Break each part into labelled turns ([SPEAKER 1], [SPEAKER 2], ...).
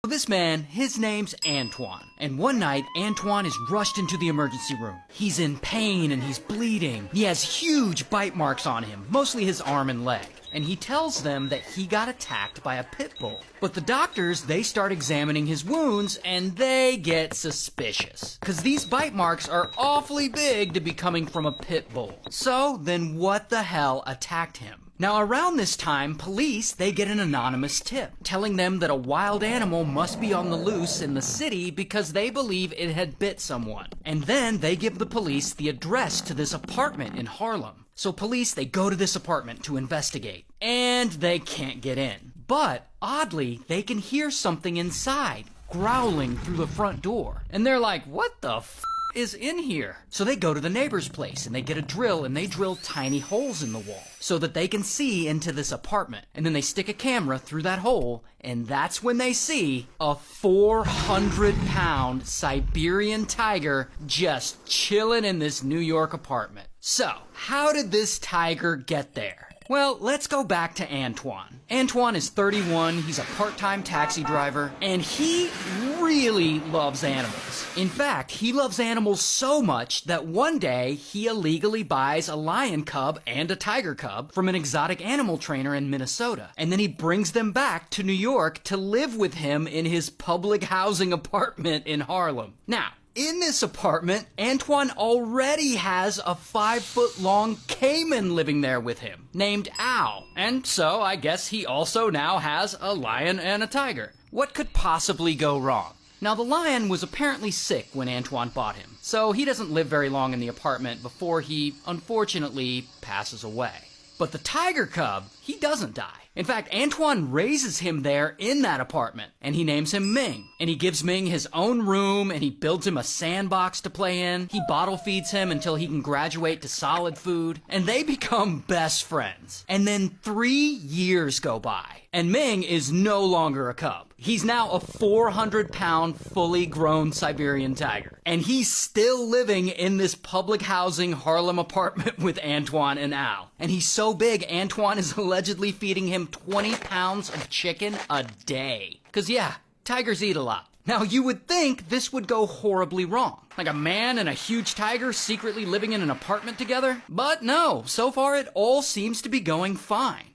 [SPEAKER 1] This man, his name's Antoine, and one night Antoine is rushed into the emergency room. He's in pain and he's bleeding. He has huge bite marks on him, mostly his arm and leg, and he tells them that he got attacked by a pit bull. But the doctors, they start examining his wounds and they get suspicious, because these bite marks are awfully big to be coming from a pit bull. So then what the hell attacked him? Now around this time, police, they get an anonymous tip telling them that a wild animal must be on the loose in the city because they believe it had bit someone. And then they give the police the address to this apartment in Harlem. So police, they go to this apartment to investigate, and they can't get in. But oddly, they can hear something inside growling through the front door. And they're like, what the f*** is in here? So they go to the neighbor's place and they get a drill and they drill tiny holes in the wall so that they can see into this apartment. And then they stick a camera through that hole, and that's when they see a 400-pound Siberian tiger just chilling in this New York apartment. So, how did this tiger get there? Well, let's go back to Antoine. Antoine is 31, he's a part-time taxi driver, and he really loves animals. In fact, he loves animals so much that one day he illegally buys a lion cub and a tiger cub from an exotic animal trainer in Minnesota. And then he brings them back to New York to live with him in his public housing apartment in Harlem. Now, in this apartment, Antoine already has a 5-foot-long caiman living there with him, named Al. And so I guess he also now has a lion and a tiger. What could possibly go wrong? Now, the lion was apparently sick when Antoine bought him, so he doesn't live very long in the apartment before he, unfortunately, passes away. But the tiger cub, he doesn't die. In fact, Antoine raises him there in that apartment, and he names him Ming. And he gives Ming his own room, and he builds him a sandbox to play in. He bottle feeds him until he can graduate to solid food, and they become best friends. And then 3 years go by, and Ming is no longer a cub. He's now a 400-pound, fully grown Siberian tiger. And he's still living in this public housing Harlem apartment with Antoine and Al. And he's so big, Antoine is allegedly feeding him 20 pounds of chicken a day. 'Cause yeah, tigers eat a lot. Now, you would think this would go horribly wrong. Like a man and a huge tiger secretly living in an apartment together? But no, so far it all seems to be going fine.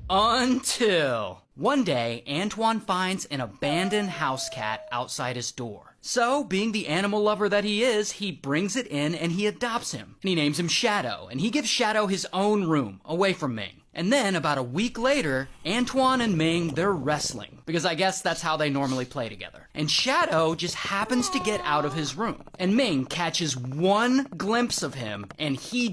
[SPEAKER 1] Until one day, Antoine finds an abandoned house cat outside his door. So, being the animal lover that he is, he brings it in and he adopts him. And he names him Shadow, and he gives Shadow his own room, away from Ming. And then, about a week later, Antoine and Ming, they're wrestling, because I guess that's how they normally play together. And Shadow just happens to get out of his room. And Ming catches one glimpse of him, and he